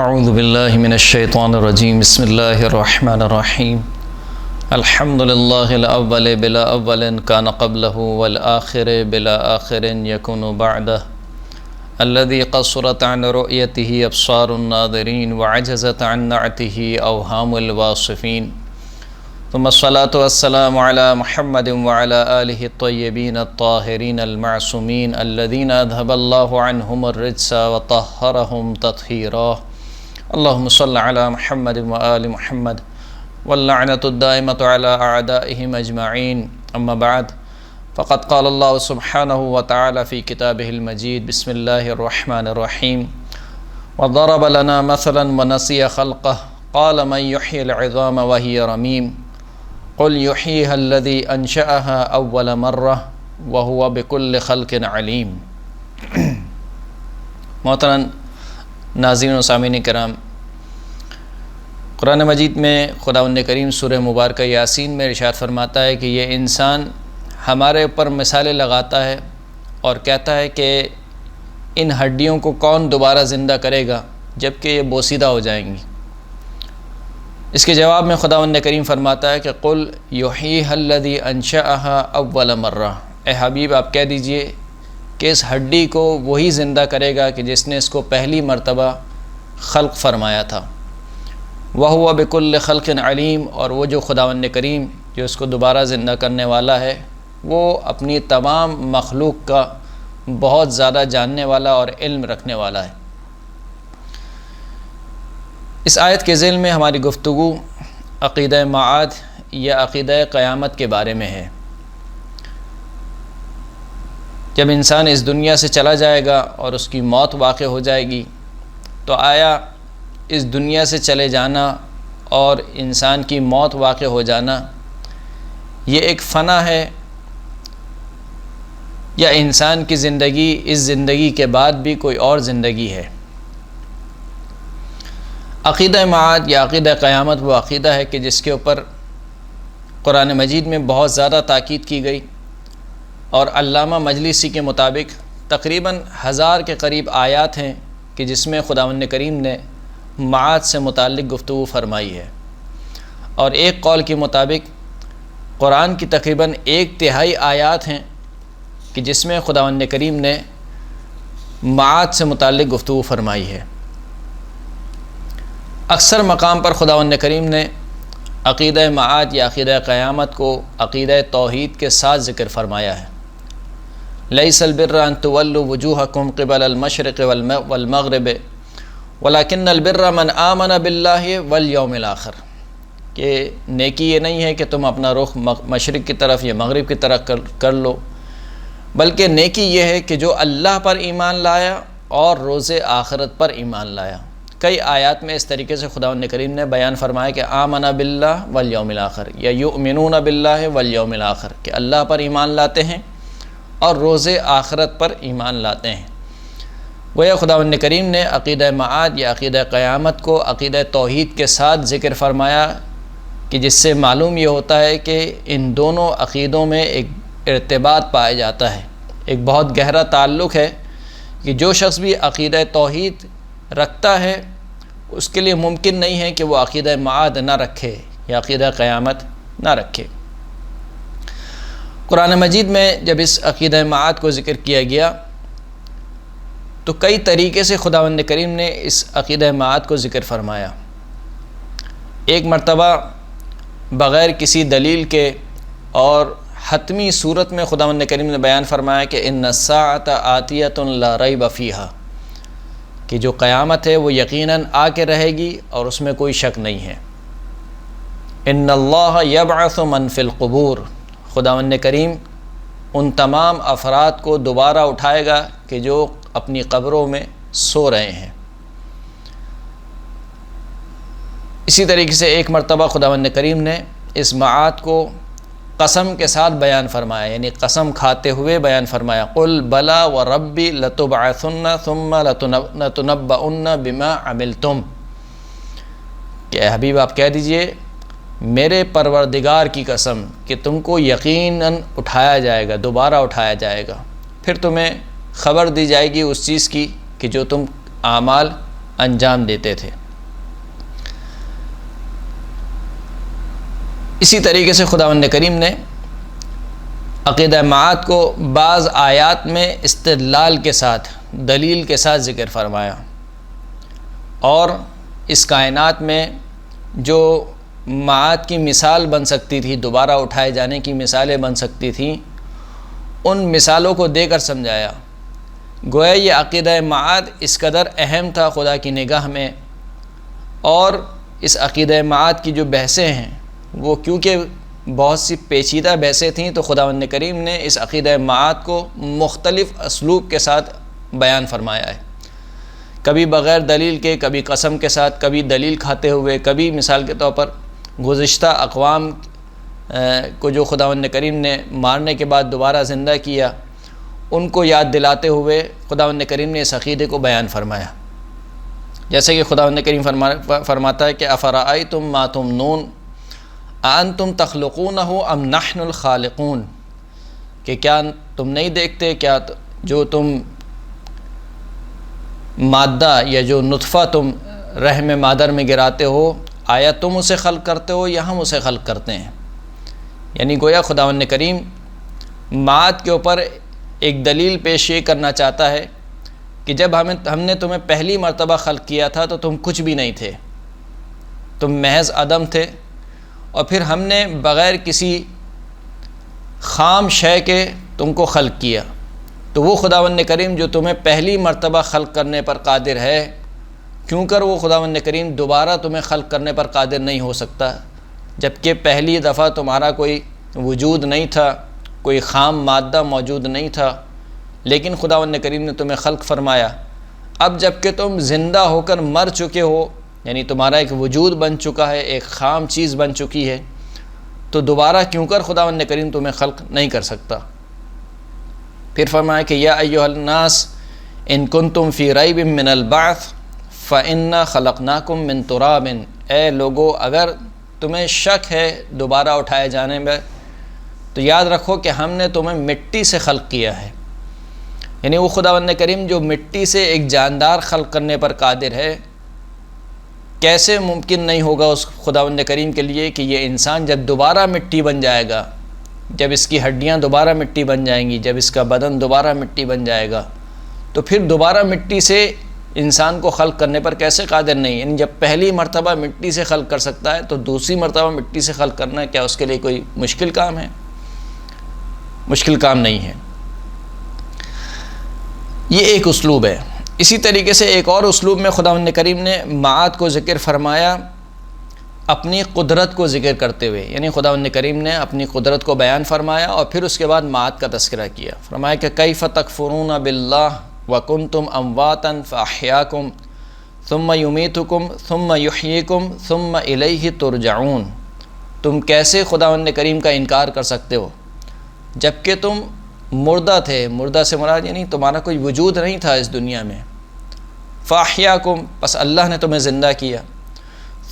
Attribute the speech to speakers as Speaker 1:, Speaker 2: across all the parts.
Speaker 1: اعوذ باللہ من الشیطان الرجیم بسم اللہ الرحمن الرحیم الحمد للہ الاول بلا اول کان قبلہ والآخر بلا آخر یکن بعدہ الذي قصرت عن رؤيته ابصار الناظرین وعجزت عن نعته اوہام الواصفین ثم الصلاة والسلام على محمد وعلى آلہ الطیبین الطاہرین المعصومین الذین اذهب اللہ عنہم الرجس وطہرہم تطہیرا اللہم صل علی محمد وآل محمد واللعنۃ الدائمۃ علی اعدائہم اجمعین اما بعد فقد قال اللہ سبحانہ وتعالی فی کتابہ المجید بسم اللہ الرحمن الرحیم وضرب لنا مثلا ونسی خلقہ قال من یحیی العظام وہی رمیم قل یحییها الذی انشأها اول مرہ وہو بکل خلق علیم۔ محترم ناظرین و سامعین کرام، قرآن مجید میں خداوند کریم سورہ مبارکہ یاسین میں ارشاد فرماتا ہے کہ یہ انسان ہمارے اوپر مثالیں لگاتا ہے اور کہتا ہے کہ ان ہڈیوں کو کون دوبارہ زندہ کرے گا جب کہ یہ بوسیدہ ہو جائیں گی۔ اس کے جواب میں خداوند کریم فرماتا ہے کہ قل یحییها الذی انشأها اول مرہ، اے حبیب آپ کہہ دیجئے کہ اس ہڈی کو وہی زندہ کرے گا کہ جس نے اس کو پہلی مرتبہ خلق فرمایا تھا۔ وَهُوَ بِكُلِّ خَلْقٍ عَلِيمٌ، اور وہ جو خداوند کریم جو اس کو دوبارہ زندہ کرنے والا ہے وہ اپنی تمام مخلوق کا بہت زیادہ جاننے والا اور علم رکھنے والا ہے۔ اس آیت کے ذیل میں ہماری گفتگو عقیدہ معاد یا عقیدہ قیامت کے بارے میں ہے۔ جب انسان اس دنیا سے چلا جائے گا اور اس کی موت واقع ہو جائے گی تو آیا اس دنیا سے چلے جانا اور انسان کی موت واقع ہو جانا یہ ایک فنا ہے یا انسان کی زندگی اس زندگی کے بعد بھی کوئی اور زندگی ہے؟ عقیدہ معاد یا عقیدہ قیامت وہ عقیدہ ہے کہ جس کے اوپر قرآن مجید میں بہت زیادہ تاکید کی گئی، اور علامہ مجلسی کے مطابق تقریباً 1000 کے قریب آیات ہیں کہ جس میں خداوند کریم نے معاد سے متعلق گفتگو فرمائی ہے، اور ایک قول کے مطابق قرآن کی تقریباً 1/3 آیات ہیں کہ جس میں خداوند کریم نے معاد سے متعلق گفتگو فرمائی ہے۔ اکثر مقام پر خداوند کریم نے عقیدہ معاد یا عقیدہ قیامت کو عقیدہ توحید کے ساتھ ذکر فرمایا ہے۔ لیس البر ان تولوا وجوہکم قبل المشرق والمغرب ولکن البر من آمن باللہ والیوم الآخر، کہ نیکی یہ نہیں ہے کہ تم اپنا رخ مشرق کی طرف یا مغرب کی طرف کر لو، بلکہ نیکی یہ ہے کہ جو اللہ پر ایمان لایا اور روز آخرت پر ایمان لایا۔ کئی آیات میں اس طریقے سے خداوند کریم نے بیان فرمایا کہ آمن باللہ والیوم الآخر یا یؤمنون باللہ والیوم الآخر، کہ اللہ پر ایمان لاتے ہیں اور روز آخرت پر ایمان لاتے ہیں۔ گویا خداوند کریم نے عقیدہ معاد یا عقیدہ قیامت کو عقیدہ توحید کے ساتھ ذکر فرمایا، کہ جس سے معلوم یہ ہوتا ہے کہ ان دونوں عقیدوں میں ایک ارتباط پایا جاتا ہے، ایک بہت گہرا تعلق ہے، کہ جو شخص بھی عقیدہ توحید رکھتا ہے اس کے لیے ممکن نہیں ہے کہ وہ عقیدہ معاد نہ رکھے یا عقیدہ قیامت نہ رکھے۔ قرآن مجید میں جب اس عقیدہ معاد کو ذکر کیا گیا تو کئی طریقے سے خداوند کریم نے اس عقیدہ معاد کو ذکر فرمایا۔ ایک مرتبہ بغیر کسی دلیل کے اور حتمی صورت میں خداوند کریم نے بیان فرمایا کہ ان الساعۃ آتیۃ لا ریب فیہا، کہ جو قیامت ہے وہ یقیناً آ کے رہے گی اور اس میں کوئی شک نہیں ہے۔ ان اللہ یبعث من فی القبور، خداوند کریم ان تمام افراد کو دوبارہ اٹھائے گا کہ جو اپنی قبروں میں سو رہے ہیں۔ اسی طریقے سے ایک مرتبہ خداوند کریم نے اس معاد کو قسم کے ساتھ بیان فرمایا، یعنی قسم کھاتے ہوئے بیان فرمایا، قل بلا وربی لتبعثن ثم لتنبؤن بما عملتم، کہ اے حبیب آپ کہہ دیجئے میرے پروردگار کی قسم کہ تم کو یقیناً اٹھایا جائے گا، دوبارہ اٹھایا جائے گا، پھر تمہیں خبر دی جائے گی اس چیز کی کہ جو تم اعمال انجام دیتے تھے۔ اسی طریقے سے خداوند کریم نے عقیدہ معاد کو بعض آیات میں استدلال کے ساتھ، دلیل کے ساتھ ذکر فرمایا، اور اس کائنات میں جو معاد کی مثال بن سکتی تھی، دوبارہ اٹھائے جانے کی مثالیں بن سکتی تھیں، ان مثالوں کو دے کر سمجھایا۔ گویا یہ عقیدہ معاد اس قدر اہم تھا خدا کی نگاہ میں، اور اس عقیدہ معاد کی جو بحثیں ہیں وہ کیونکہ بہت سی پیچیدہ بحثیں تھیں، تو خداوند کریم نے اس عقیدہ معاد کو مختلف اسلوب کے ساتھ بیان فرمایا ہے، کبھی بغیر دلیل کے، کبھی قسم کے ساتھ، کبھی دلیل کھاتے ہوئے، کبھی مثال کے طور پر گزشتہ اقوام کو جو خداوند کریم نے مارنے کے بعد دوبارہ زندہ کیا، ان کو یاد دلاتے ہوئے خداوند کریم نے اس عقیدے کو بیان فرمایا۔ جیسے کہ خداوند کریم فرماتا ہے کہ افرأیتم ما تمنون اانتم تخلقونہ ام نحن الخالقون، کہ کیا تم نہیں دیکھتے، کیا جو تم مادہ یا جو نطفہ تم رحم مادر میں گراتے ہو، آیا تم اسے خلق کرتے ہو یا ہم اسے خلق کرتے ہیں؟ یعنی گویا خداوند کریم معاد کے اوپر ایک دلیل پیش یہ کرنا چاہتا ہے کہ جب ہم نے تمہیں پہلی مرتبہ خلق کیا تھا تو تم کچھ بھی نہیں تھے، تم محض عدم تھے، اور پھر ہم نے بغیر کسی خام شے کے تم کو خلق کیا۔ تو وہ خداوند کریم جو تمہیں پہلی مرتبہ خلق کرنے پر قادر ہے، کیوں کر وہ خداوند کریم دوبارہ تمہیں خلق کرنے پر قادر نہیں ہو سکتا، جبکہ پہلی دفعہ تمہارا کوئی وجود نہیں تھا، کوئی خام مادہ موجود نہیں تھا، لیکن خداوند کریم نے تمہیں خلق فرمایا۔ اب جب کہ تم زندہ ہو کر مر چکے ہو، یعنی تمہارا ایک وجود بن چکا ہے، ایک خام چیز بن چکی ہے، تو دوبارہ کیوں کر خداوند کریم تمہیں خلق نہیں کر سکتا؟ پھر فرمایا کہ یا ایھا الناس ان کنتم فی ریب من البعث فانا خلقناکم من تراب، اے لوگو اگر تمہیں شک ہے دوبارہ اٹھائے جانے میں تو یاد رکھو کہ ہم نے تمہیں مٹی سے خلق کیا ہے۔ یعنی وہ خداوند کریم جو مٹی سے ایک جاندار خلق کرنے پر قادر ہے، کیسے ممکن نہیں ہوگا اس خداوند کریم کے لیے کہ یہ انسان جب دوبارہ مٹی بن جائے گا، جب اس کی ہڈیاں دوبارہ مٹی بن جائیں گی، جب اس کا بدن دوبارہ مٹی بن جائے گا، تو پھر دوبارہ مٹی سے انسان کو خلق کرنے پر کیسے قادر نہیں؟ یعنی جب پہلی مرتبہ مٹی سے خلق کر سکتا ہے تو دوسری مرتبہ مٹی سے خلق کرنا کیا اس کے لیے کوئی مشکل کام ہے؟ مشکل کام نہیں ہے۔ یہ ایک اسلوب ہے۔ اسی طریقے سے ایک اور اسلوب میں خداوند کریم نے معاد کو ذکر فرمایا اپنی قدرت کو ذکر کرتے ہوئے، یعنی خداوند کریم نے اپنی قدرت کو بیان فرمایا اور پھر اس کے بعد معاد کا تذکرہ کیا۔ فرمایا کہ کیف تکفرون باللہ وکنتم امواتا فاحیاکم ثم یمیتکم ثم یحییکم ثم الیہ ترجعون، تم کیسے خداوند کریم کا انکار کر سکتے ہو جبکہ تم مردہ تھے؟ مردہ سے مراد یعنی تمہارا کوئی وجود نہیں تھا اس دنیا میں۔ فاحیاکم، پس اللہ نے تمہیں زندہ کیا۔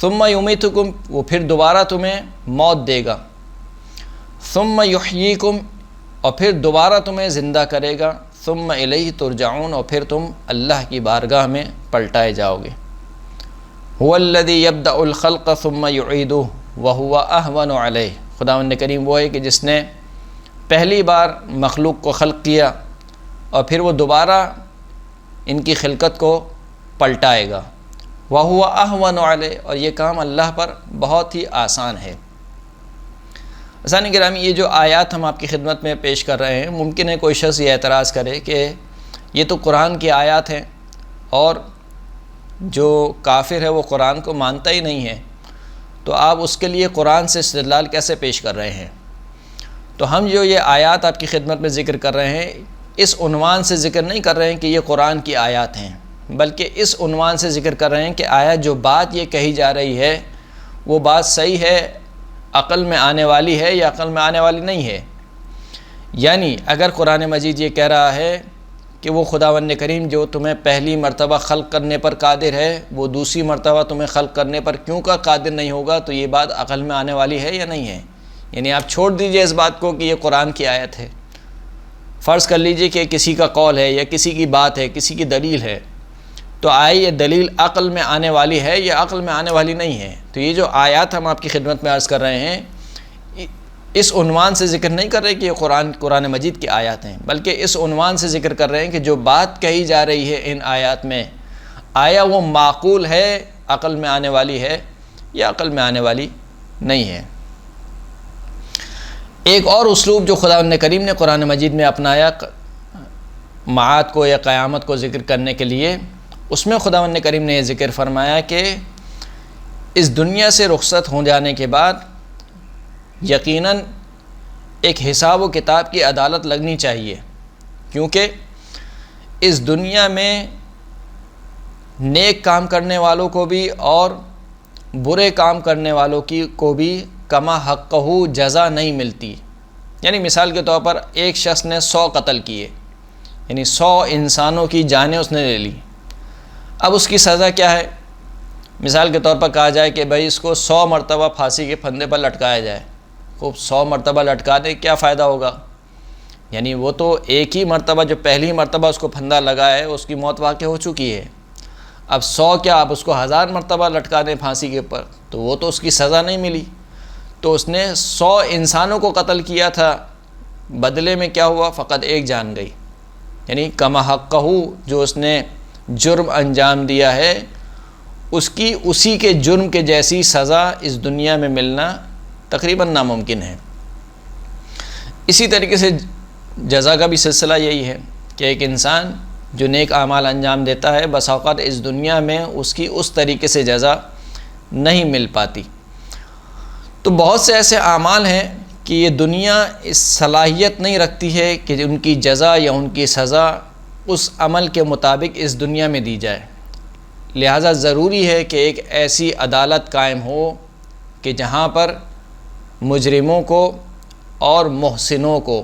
Speaker 1: ثم یمیتکم، وہ پھر دوبارہ تمہیں موت دے گا۔ ثم یحییکم، اور پھر دوبارہ تمہیں زندہ کرے گا۔ ثم الیہ ترجعون، اور پھر تم اللہ کی بارگاہ میں پلٹائے جاؤ گے۔ هو الذی یبدأ الخلق ثم یعیدہ وہو اہون علیہ، خداوند کریم وہ ہے کہ جس نے پہلی بار مخلوق کو خلق کیا اور پھر وہ دوبارہ ان کی خلقت کو پلٹائے گا۔ وَهُوَ أَهْوَنُ عَلَيْهِ، اور یہ کام اللہ پر بہت ہی آسان ہے۔ عزیزان گرامی، یہ جو آیات ہم آپ کی خدمت میں پیش کر رہے ہیں، ممکن ہے کوئی شخص یہ اعتراض کرے کہ یہ تو قرآن کی آیات ہیں اور جو کافر ہے وہ قرآن کو مانتا ہی نہیں ہے، تو آپ اس کے لیے قرآن سے استدلال کیسے پیش کر رہے ہیں؟ تو ہم جو یہ آیات آپ کی خدمت میں ذکر کر رہے ہیں، اس عنوان سے ذکر نہیں کر رہے ہیں کہ یہ قرآن کی آیات ہیں، بلکہ اس عنوان سے ذکر کر رہے ہیں کہ آیا جو بات یہ کہی جا رہی ہے وہ بات صحیح ہے، عقل میں آنے والی ہے یا عقل میں آنے والی نہیں ہے۔ یعنی اگر قرآن مجید یہ کہہ رہا ہے کہ وہ خداوند کریم جو تمہیں پہلی مرتبہ خلق کرنے پر قادر ہے، وہ دوسری مرتبہ تمہیں خلق کرنے پر کیوں کا قادر نہیں ہوگا، تو یہ بات عقل میں آنے والی ہے یا نہیں ہے؟ یعنی آپ چھوڑ دیجئے اس بات کو کہ یہ قرآن کی آیت ہے، فرض کر لیجئے کہ کسی کا قول ہے یا کسی کی بات ہے، کسی کی دلیل ہے، تو آئے یہ دلیل عقل میں آنے والی ہے یا عقل میں آنے والی نہیں ہے؟ تو یہ جو آیات ہم آپ کی خدمت میں عرض کر رہے ہیں اس عنوان سے ذکر نہیں کر رہے کہ یہ قرآن مجید کی آیات ہیں، بلکہ اس عنوان سے ذکر کر رہے ہیں کہ جو بات کہی جا رہی ہے ان آیات میں، آیا وہ معقول ہے، عقل میں آنے والی ہے یا عقل میں آنے والی نہیں ہے۔ ایک اور اسلوب جو خداوند کریم نے قرآن مجید میں اپنایا معاد کو یا قیامت کو ذکر کرنے کے لیے، اس میں خداوند کریم نے یہ ذکر فرمایا کہ اس دنیا سے رخصت ہو جانے کے بعد یقیناً ایک حساب و کتاب کی عدالت لگنی چاہیے، کیونکہ اس دنیا میں نیک کام کرنے والوں کو بھی اور برے کام کرنے والوں کو بھی کما حقہ جزا نہیں ملتی۔ یعنی مثال کے طور پر ایک شخص نے 100 قتل کیے، یعنی 100 انسانوں کی جانیں اس نے لے لی، اب اس کی سزا کیا ہے؟ مثال کے طور پر کہا جائے کہ بھائی اس کو 100 مرتبہ پھانسی کے پھندے پر لٹکایا جائے، خوب 100 مرتبہ لٹکا دے، کیا فائدہ ہوگا؟ یعنی وہ تو ایک ہی مرتبہ، جو پہلی مرتبہ اس کو پھندا لگا ہے اس کی موت واقع ہو چکی ہے، اب 100 کیا آپ اس کو 1000 مرتبہ لٹکا دیں پھانسی کے اوپر، تو وہ تو اس کی سزا نہیں ملی۔ تو اس نے 100 انسانوں کو قتل کیا تھا، بدلے میں کیا ہوا؟ فقط ایک جان گئی، یعنی کما حقہ جو اس نے جرم انجام دیا ہے اس کی اسی کے جرم کے جیسی سزا اس دنیا میں ملنا تقریباً ناممکن ہے۔ اسی طریقے سے جزا کا بھی سلسلہ یہی ہے کہ ایک انسان جو نیک اعمال انجام دیتا ہے بس اوقات اس دنیا میں اس کی اس طریقے سے جزا نہیں مل پاتی۔ تو بہت سے ایسے اعمال ہیں کہ یہ دنیا اس صلاحیت نہیں رکھتی ہے کہ ان کی جزا یا ان کی سزا اس عمل کے مطابق اس دنیا میں دی جائے، لہٰذا ضروری ہے کہ ایک ایسی عدالت قائم ہو کہ جہاں پر مجرموں کو اور محسنوں کو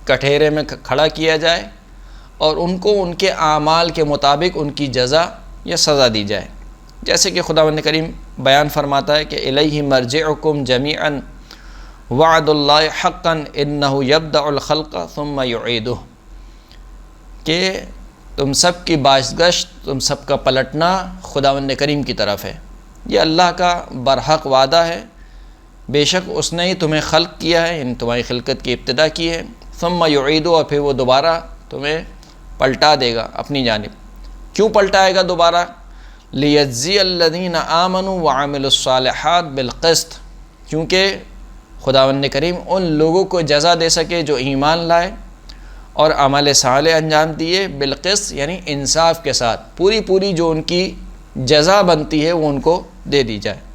Speaker 1: کٹہرے میں کھڑا کیا جائے اور ان کو ان کے اعمال کے مطابق ان کی جزا یا سزا دی جائے، جیسے کہ خداوند کریم بیان فرماتا ہے کہ الیہ مرجعکم جمیعا وعد اللہ حقا انہ یبدأ الخلق ثم یعیدہ، کہ تم سب کی بازگشت، تم سب کا پلٹنا خداوند کریم کی طرف ہے، یہ اللہ کا برحق وعدہ ہے، بے شک اس نے ہی تمہیں خلق کیا ہے، یعنی تمہاری خلقت کی ابتدا کی ہے، ثم یعیدہ، اور پھر وہ دوبارہ تمہیں پلٹا دے گا اپنی جانب۔ کیوں پلٹائے گا دوبارہ؟ لیجزی الذین آمنوا وعملوا الصالحات بالقسط، کیونکہ خداوند کریم ان لوگوں کو جزا دے سکے جو ایمان لائے اور عمل صالح انجام دیے، بالقسط یعنی انصاف کے ساتھ، پوری جو ان کی جزا بنتی ہے وہ ان کو دے دی جائے۔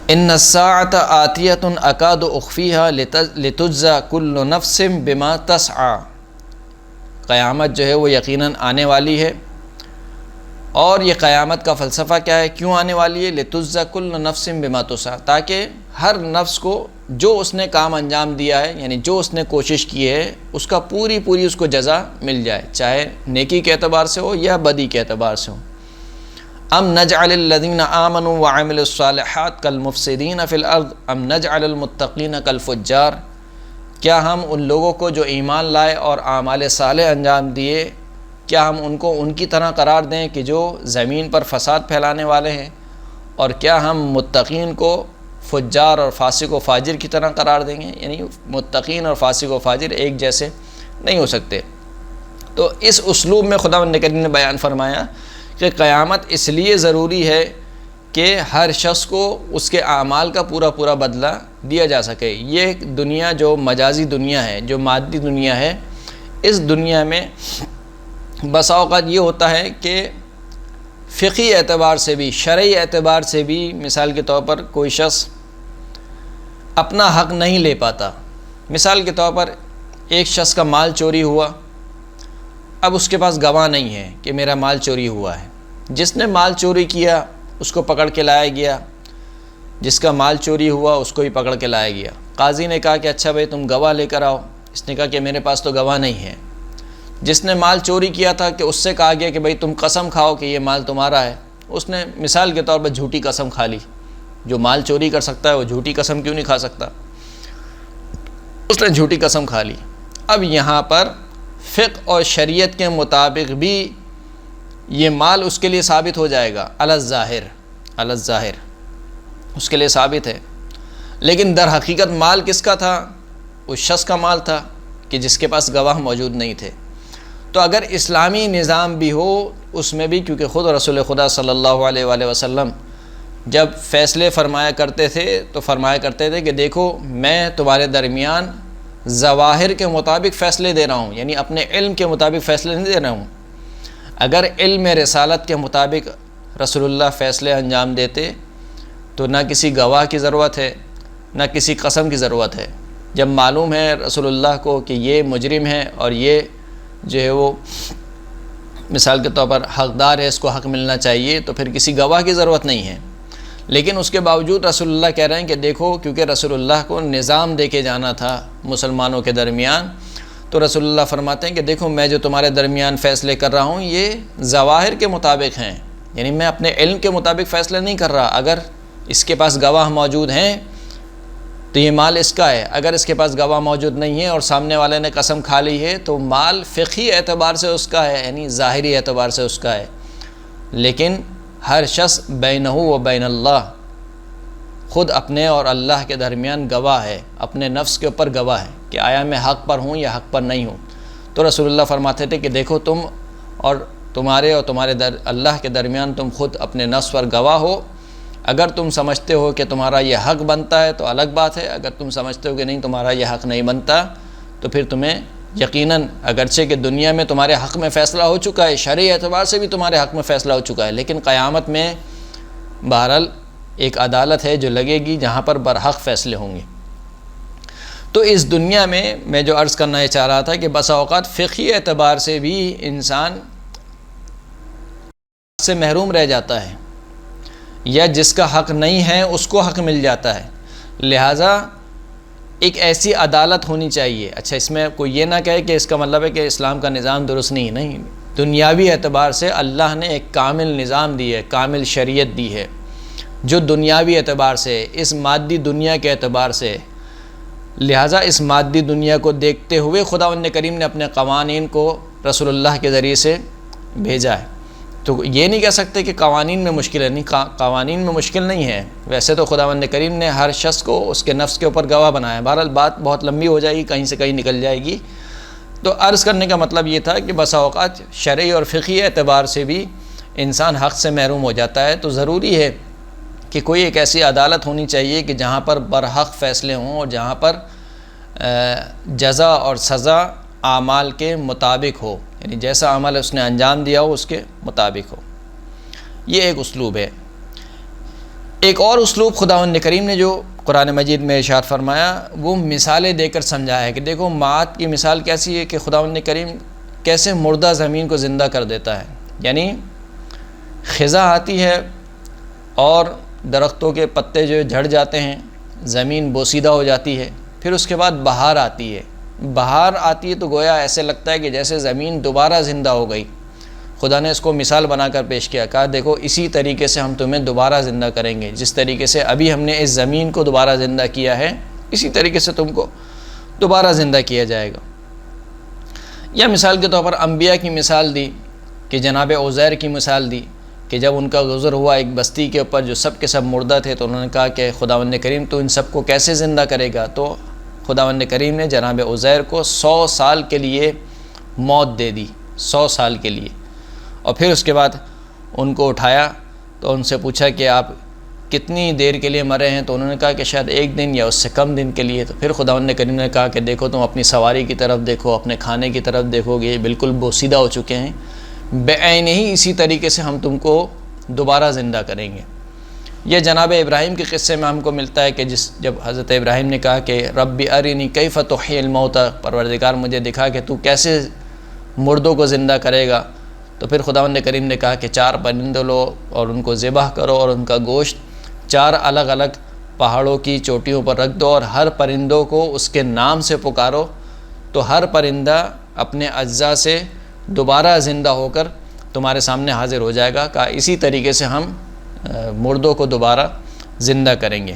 Speaker 1: ان الساعۃ آتیۃ اکاد اخفیھا لتجزی کل نفس بما تسعی، قیامت جو ہے وہ یقیناً آنے والی ہے، اور یہ قیامت کا فلسفہ کیا ہے؟ کیوں آنے والی ہے؟ لتجزی کل نفس بما تسعی، تاکہ ہر نفس کو جو اس نے کام انجام دیا ہے، یعنی جو اس نے کوشش کی ہے، اس کا پوری اس کو جزا مل جائے، چاہے نیکی کے اعتبار سے ہو یا بدی کے اعتبار سے ہو۔ ام نجعل الذین آمنوا وعملوا الصالحات کالمفسدین فی الارض ام نجعل المتقین کالفجار، کیا ہم ان لوگوں کو جو ایمان لائے اور اعمال صالح انجام دیے، کیا ہم ان کو ان کی طرح قرار دیں کہ جو زمین پر فساد پھیلانے والے ہیں، اور کیا ہم متقین کو فجار اور فاسق و فاجر کی طرح قرار دیں گے؟ یعنی متقین اور فاسق و فاجر ایک جیسے نہیں ہو سکتے۔ تو اس اسلوب میں خداوند کریم نے بیان فرمایا کہ قیامت اس لیے ضروری ہے کہ ہر شخص کو اس کے اعمال کا پورا بدلہ دیا جا سکے۔ یہ دنیا جو مجازی دنیا ہے، جو مادی دنیا ہے، اس دنیا میں بسا اوقات یہ ہوتا ہے کہ فقہی اعتبار سے بھی، شرعی اعتبار سے بھی، مثال کے طور پر کوئی شخص اپنا حق نہیں لے پاتا۔ مثال کے طور پر ایک شخص کا مال چوری ہوا، اب اس کے پاس گواہ نہیں ہے کہ میرا مال چوری ہوا ہے، جس نے مال چوری کیا اس کو پکڑ کے لایا گیا، جس کا مال چوری ہوا اس کو ہی پکڑ کے لایا گیا۔ قاضی نے کہا کہ اچھا بھائی تم گواہ لے کر آؤ، اس نے کہا کہ میرے پاس تو گواہ نہیں ہے۔ جس نے مال چوری کیا تھا کہ اس سے کہا گیا کہ بھائی تم قسم کھاؤ کہ یہ مال تمہارا ہے، اس نے مثال کے طور پر جھوٹی قسم کھا لی۔ جو مال چوری کر سکتا ہے وہ جھوٹی قسم کیوں نہیں کھا سکتا؟ اس نے جھوٹی قسم کھا لی۔ اب یہاں پر فقہ اور شریعت کے مطابق بھی یہ مال اس کے لیے ثابت ہو جائے گا، علی الظاہر اس کے لیے ثابت ہے، لیکن در حقیقت مال کس کا تھا؟ اس شخص کا مال تھا کہ جس کے پاس گواہ موجود نہیں تھے۔ تو اگر اسلامی نظام بھی ہو اس میں بھی، کیونکہ خود رسول خدا صلی اللہ علیہ وآلہ وسلم جب فیصلے فرمایا کرتے تھے تو فرمایا کرتے تھے کہ دیکھو میں تمہارے درمیان ظواہر کے مطابق فیصلے دے رہا ہوں، یعنی اپنے علم کے مطابق فیصلے نہیں دے رہا ہوں۔ اگر علم رسالت کے مطابق رسول اللہ فیصلے انجام دیتے تو نہ کسی گواہ کی ضرورت ہے، نہ کسی قسم کی ضرورت ہے۔ جب معلوم ہے رسول اللہ کو کہ یہ مجرم ہے اور یہ جو ہے وہ مثال کے طور پر حقدار ہے، اس کو حق ملنا چاہیے، تو پھر کسی گواہ کی ضرورت نہیں ہے۔ لیکن اس کے باوجود رسول اللہ کہہ رہے ہیں کہ دیکھو، کیونکہ رسول اللہ کو نظام دے کے جانا تھا مسلمانوں کے درمیان، تو رسول اللہ فرماتے ہیں کہ دیکھو میں جو تمہارے درمیان فیصلے کر رہا ہوں یہ ظواہر کے مطابق ہیں، یعنی میں اپنے علم کے مطابق فیصلے نہیں کر رہا۔ اگر اس کے پاس گواہ موجود ہیں تو یہ مال اس کا ہے، اگر اس کے پاس گواہ موجود نہیں ہے اور سامنے والے نے قسم کھا لی ہے تو مال فقہی اعتبار سے اس کا ہے، یعنی ظاہری اعتبار سے اس کا ہے، لیکن ہر شخص بینہ و بین اللہ، خود اپنے اور اللہ کے درمیان گواہ ہے، اپنے نفس کے اوپر گواہ ہے کہ آیا میں حق پر ہوں یا حق پر نہیں ہوں۔ تو رسول اللہ فرماتے تھے کہ دیکھو تم اور تمہارے اللہ کے درمیان تم خود اپنے نفس پر گواہ ہو۔ اگر تم سمجھتے ہو کہ تمہارا یہ حق بنتا ہے تو الگ بات ہے، اگر تم سمجھتے ہو کہ نہیں تمہارا یہ حق نہیں بنتا تو پھر تمہیں یقیناً اگرچہ کہ دنیا میں تمہارے حق میں فیصلہ ہو چکا ہے، شرعی اعتبار سے بھی تمہارے حق میں فیصلہ ہو چکا ہے، لیکن قیامت میں بہرحال ایک عدالت ہے جو لگے گی جہاں پر برحق فیصلے ہوں گے۔ تو اس دنیا میں جو عرض کرنا یہ چاہ رہا تھا کہ بسا اوقات فقہی اعتبار سے بھی انسان سے محروم رہ جاتا ہے، یا جس کا حق نہیں ہے اس کو حق مل جاتا ہے، لہٰذا ایک ایسی عدالت ہونی چاہیے۔ اچھا، اس میں کوئی یہ نہ کہے کہ اس کا مطلب ہے کہ اسلام کا نظام درست نہیں، دنیاوی اعتبار سے اللہ نے ایک کامل نظام دی ہے، کامل شریعت دی ہے، جو دنیاوی اعتبار سے، اس مادی دنیا کے اعتبار سے، لہٰذا اس مادی دنیا کو دیکھتے ہوئے خداوند کریم نے اپنے قوانین کو رسول اللہ کے ذریعے سے بھیجا ہے۔ تو یہ نہیں کہہ سکتے کہ قوانین میں مشکل ہے، نہیں، قوانین میں مشکل نہیں ہے، ویسے تو خداوند کریم نے ہر شخص کو اس کے نفس کے اوپر گواہ بنایا ہے۔ بہرحال بات بہت لمبی ہو جائے گی، کہیں سے کہیں نکل جائے گی، تو عرض کرنے کا مطلب یہ تھا کہ بسا اوقات شرعی اور فقہی اعتبار سے بھی انسان حق سے محروم ہو جاتا ہے، تو ضروری ہے کہ کوئی ایک ایسی عدالت ہونی چاہیے کہ جہاں پر برحق فیصلے ہوں اور جہاں پر جزا اور سزا اعمال کے مطابق ہو، یعنی جیسا عمل اس نے انجام دیا ہو اس کے مطابق ہو۔ یہ ایک اسلوب ہے۔ ایک اور اسلوب خداوند کریم نے جو قرآن مجید میں ارشاد فرمایا وہ مثالیں دے کر سمجھایا ہے کہ دیکھو معاد کی مثال کیسی ہے کہ خداوند کریم کیسے مردہ زمین کو زندہ کر دیتا ہے، یعنی خزاں آتی ہے اور درختوں کے پتے جو جھڑ جاتے ہیں، زمین بوسیدہ ہو جاتی ہے، پھر اس کے بعد بہار آتی ہے۔ بہار آتی ہے تو گویا ایسے لگتا ہے کہ جیسے زمین دوبارہ زندہ ہو گئی۔ خدا نے اس کو مثال بنا کر پیش کیا، کہا دیکھو اسی طریقے سے ہم تمہیں دوبارہ زندہ کریں گے، جس طریقے سے ابھی ہم نے اس زمین کو دوبارہ زندہ کیا ہے اسی طریقے سے تم کو دوبارہ زندہ کیا جائے گا۔ یا مثال کے طور پر انبیاء کی مثال دی کہ جناب عزیر کی مثال دی کہ جب ان کا گزر ہوا ایک بستی کے اوپر جو سب کے سب مردہ تھے تو انہوں نے کہا کہ خداوند کریم تو ان سب کو کیسے زندہ کرے گا؟ تو خداوند کریم نے جناب عزیر کو 100 سال کے لیے موت دے دی، 100 سال کے لیے، اور پھر اس کے بعد ان کو اٹھایا تو ان سے پوچھا کہ آپ کتنی دیر کے لیے مرے ہیں؟ تو انہوں نے کہا کہ شاید 1 دن یا اس سے کم دن کے لیے۔ تو پھر خداوند کریم نے کہا کہ دیکھو تم اپنی سواری کی طرف دیکھو، اپنے کھانے کی طرف دیکھو گے، بالکل بوسیدہ ہو چکے ہیں، بعین ہی اسی طریقے سے ہم تم کو دوبارہ زندہ کریں گے۔ یہ جناب ابراہیم کے قصے میں ہم کو ملتا ہے کہ جب حضرت ابراہیم نے کہا کہ رب ارنی کیف تحیی الموتى، پروردگار مجھے دکھا کہ تو کیسے مردوں کو زندہ کرے گا، تو پھر خداوند کریم نے کہا کہ 4 پرندے لو اور ان کو ذبح کرو اور ان کا گوشت 4 الگ الگ پہاڑوں کی چوٹیوں پر رکھ دو اور ہر پرندوں کو اس کے نام سے پکارو، تو ہر پرندہ اپنے اجزاء سے دوبارہ زندہ ہو کر تمہارے سامنے حاضر ہو جائے گا۔ کہا اسی طریقے سے ہم مردوں کو دوبارہ زندہ کریں گے۔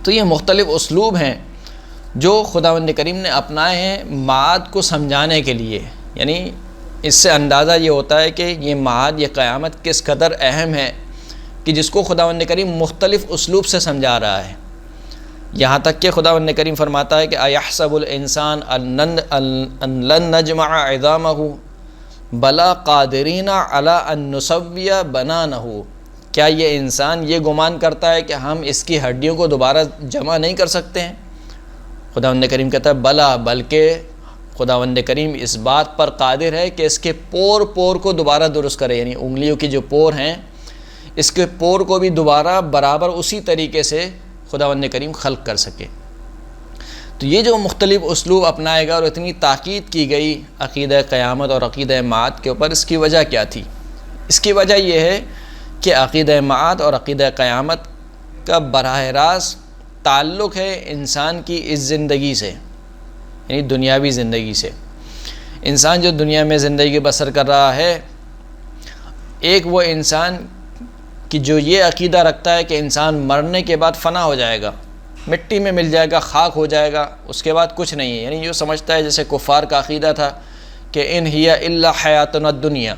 Speaker 1: تو یہ مختلف اسلوب ہیں جو خداوند کریم نے اپنائے ہیں معاد کو سمجھانے کے لیے. یعنی اس سے اندازہ یہ ہوتا ہے کہ یہ معاد، یہ قیامت کس قدر اہم ہے کہ جس کو خداوند کریم مختلف اسلوب سے سمجھا رہا ہے. یہاں تک کہ خداوند کریم فرماتا ہے کہ اَيَحْسَبُ الْإِنسَانُ أَن لَّن نَّجْمَعَ عِظَامَهُ بَلَا قَادِرِينَ عَلَىٰ أَن نُّسَوِّيَ بَنَانَهُ. کیا یہ انسان یہ گمان کرتا ہے کہ ہم اس کی ہڈیوں کو دوبارہ جمع نہیں کر سکتے ہیں؟ خداوند کریم کہتا ہے بلا، بلکہ خداوند کریم اس بات پر قادر ہے کہ اس کے پور کو دوبارہ درست کرے. یعنی انگلیوں کی جو پور ہیں اس کے پور کو بھی دوبارہ برابر اسی طریقے سے خداوند کریم خلق کر سکے. تو یہ جو مختلف اسلوب اپنائے گا اور اتنی تاکید کی گئی عقیدہ قیامت اور عقیدہ معاد کے اوپر، اس کی وجہ کیا تھی؟ اس کی وجہ یہ ہے کہ عقیدہ معاد اور عقیدہ قیامت کا براہ راست تعلق ہے انسان کی اس زندگی سے، یعنی دنیاوی زندگی سے. انسان جو دنیا میں زندگی بسر کر رہا ہے، ایک وہ انسان کہ جو یہ عقیدہ رکھتا ہے کہ انسان مرنے کے بعد فنا ہو جائے گا، مٹی میں مل جائے گا، خاک ہو جائے گا، اس کے بعد کچھ نہیں ہے. یعنی یہ سمجھتا ہے جیسے کفار کا عقیدہ تھا کہ ان ہی الا حیاتنا الدنیا،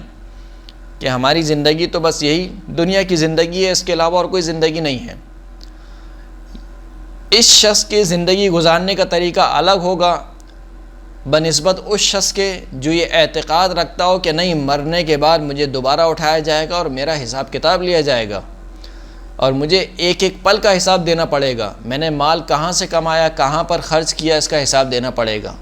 Speaker 1: کہ ہماری زندگی تو بس یہی دنیا کی زندگی ہے، اس کے علاوہ اور کوئی زندگی نہیں ہے. اس شخص کے زندگی گزارنے کا طریقہ الگ ہوگا بنسبت اس شخص کے جو یہ اعتقاد رکھتا ہو کہ نہیں، مرنے کے بعد مجھے دوبارہ اٹھایا جائے گا اور میرا حساب کتاب لیا جائے گا اور مجھے ایک ایک پل کا حساب دینا پڑے گا. میں نے مال کہاں سے کمایا، کہاں پر خرچ کیا، اس کا حساب دینا پڑے گا.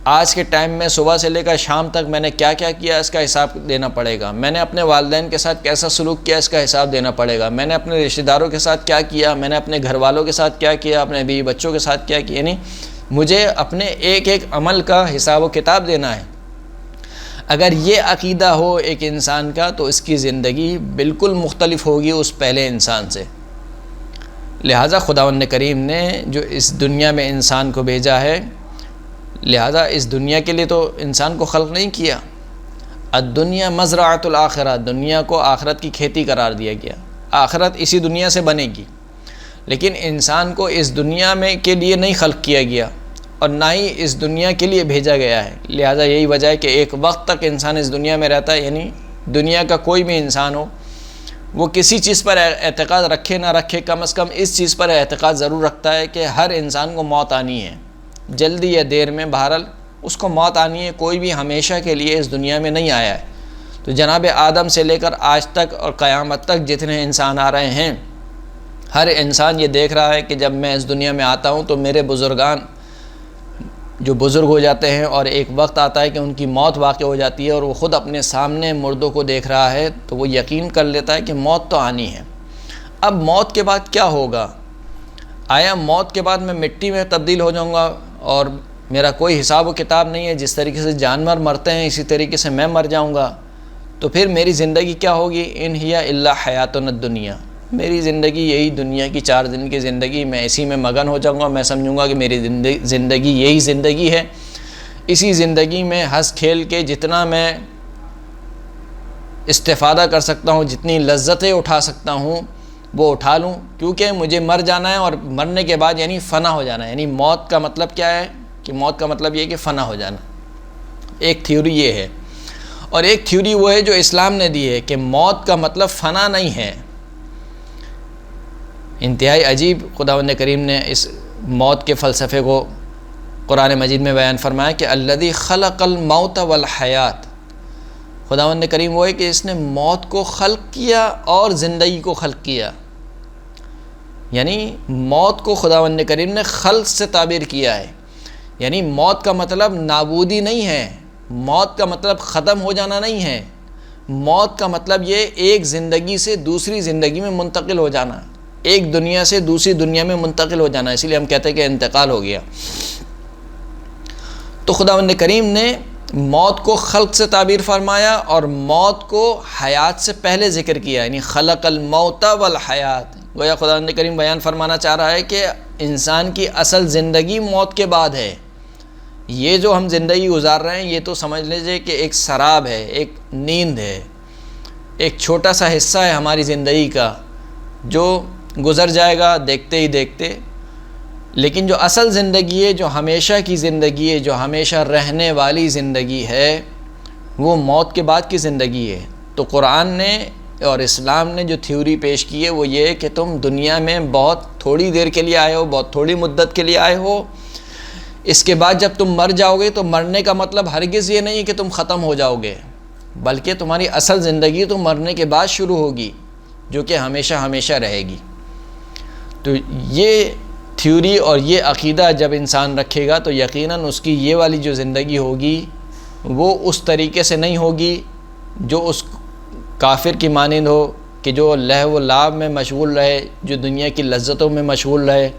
Speaker 1: آج کے ٹائم میں صبح سے لے کر شام تک میں نے کیا کیا کیا، اس کا حساب دینا پڑے گا. میں نے اپنے والدین کے ساتھ کیسا سلوک کیا، اس کا حساب دینا پڑے گا. میں نے اپنے رشتہ داروں کے ساتھ کیا کیا، میں نے اپنے گھر والوں کے ساتھ کیا کیا، اپنے بیوی بچوں کے ساتھ کیا کیا. یعنی مجھے اپنے ایک ایک عمل کا حساب و کتاب دینا ہے. اگر یہ عقیدہ ہو ایک انسان کا تو اس کی زندگی بالکل مختلف ہوگی اس پہلے انسان سے. لہٰذا خداوند کریم نے جو اس دنیا میں انسان کو بھیجا ہے، لہذا اس دنیا کے لیے تو انسان کو خلق نہیں کیا. الدنیا مزرعۃ الآخرہ، دنیا کو آخرت کی کھیتی قرار دیا گیا. آخرت اسی دنیا سے بنے گی، لیکن انسان کو اس دنیا میں کے لیے نہیں خلق کیا گیا اور نہ ہی اس دنیا کے لیے بھیجا گیا ہے. لہذا یہی وجہ ہے کہ ایک وقت تک انسان اس دنیا میں رہتا ہے. یعنی دنیا کا کوئی بھی انسان ہو، وہ کسی چیز پر اعتقاد رکھے نہ رکھے، کم از کم اس چیز پر اعتقاد ضرور رکھتا ہے کہ ہر انسان کو موت آنی ہے، جلدی یا دیر میں، بہرحال اس کو موت آنی ہے. کوئی بھی ہمیشہ کے لیے اس دنیا میں نہیں آیا ہے. تو جناب آدم سے لے کر آج تک اور قیامت تک جتنے انسان آ رہے ہیں، ہر انسان یہ دیکھ رہا ہے کہ جب میں اس دنیا میں آتا ہوں تو میرے بزرگان جو بزرگ ہو جاتے ہیں اور ایک وقت آتا ہے کہ ان کی موت واقع ہو جاتی ہے اور وہ خود اپنے سامنے مردوں کو دیکھ رہا ہے، تو وہ یقین کر لیتا ہے کہ موت تو آنی ہے. اب موت کے بعد کیا ہوگا؟ آیا موت کے بعد میں مٹی میں تبدیل ہو جاؤں گا اور میرا کوئی حساب و کتاب نہیں ہے؟ جس طریقے سے جانور مرتے ہیں اسی طریقے سے میں مر جاؤں گا. تو پھر میری زندگی کیا ہوگی؟ ان ہی الا حیاتنا الدنیا، میری زندگی یہی دنیا کی 4 دن کی زندگی، میں اسی میں مگن ہو جاؤں گا. میں سمجھوں گا کہ میری زندگی یہی زندگی ہے. اسی زندگی میں ہنس کھیل کے جتنا میں استفادہ کر سکتا ہوں، جتنی لذتیں اٹھا سکتا ہوں وہ اٹھا لوں، کیونکہ مجھے مر جانا ہے اور مرنے کے بعد یعنی فنا ہو جانا ہے. یعنی موت کا مطلب کیا ہے؟ کہ موت کا مطلب یہ ہے کہ فنا ہو جانا. ایک تھیوری یہ ہے، اور ایک تھیوری وہ ہے جو اسلام نے دی ہے کہ موت کا مطلب فنا نہیں ہے. انتہائی عجیب خداوند کریم نے اس موت کے فلسفے کو قرآن مجید میں بیان فرمایا کہ الذی خلق الموت والحیات. خداوند کریم وہ ہے کہ اس نے موت کو خلق کیا اور زندگی کو خلق کیا. یعنی موت کو خداوند کریم نے خلق سے تعبیر کیا ہے. یعنی موت کا مطلب نابودی نہیں ہے، موت کا مطلب ختم ہو جانا نہیں ہے. موت کا مطلب یہ ایک زندگی سے دوسری زندگی میں منتقل ہو جانا، ایک دنیا سے دوسری دنیا میں منتقل ہو جانا. اسی لیے ہم کہتے ہیں کہ انتقال ہو گیا. تو خداوند کریم نے موت کو خلق سے تعبیر فرمایا اور موت کو حیات سے پہلے ذکر کیا. یعنی خلق الموت والحیات. گویا خداوند کریم بیان فرمانا چاہ رہا ہے کہ انسان کی اصل زندگی موت کے بعد ہے. یہ جو ہم زندگی گزار رہے ہیں یہ تو سمجھ لیجئے کہ ایک سراب ہے، ایک نیند ہے، ایک چھوٹا سا حصہ ہے ہماری زندگی کا جو گزر جائے گا دیکھتے ہی دیکھتے. لیکن جو اصل زندگی ہے، جو ہمیشہ کی زندگی ہے، جو ہمیشہ رہنے والی زندگی ہے، وہ موت کے بعد کی زندگی ہے۔ تو قرآن نے اور اسلام نے جو تھیوری پیش کی ہے وہ یہ ہے کہ تم دنیا میں بہت تھوڑی دیر کے لیے آئے ہو، بہت تھوڑی مدت کے لیے آئے ہو، اس کے بعد جب تم مر جاؤ گے تو مرنے کا مطلب ہرگز یہ نہیں کہ تم ختم ہو جاؤ گے، بلکہ تمہاری اصل زندگی تو مرنے کے بعد شروع ہوگی، جو کہ ہمیشہ ہمیشہ رہے گی۔ تو یہ تھیوری اور یہ عقیدہ جب انسان رکھے گا تو یقیناً اس کی یہ والی جو زندگی ہوگی وہ اس طریقے سے نہیں ہوگی جو اس کافر کی مانند ہو کہ جو لہو و لعب میں مشغول رہے، جو دنیا کی لذتوں میں مشغول رہے،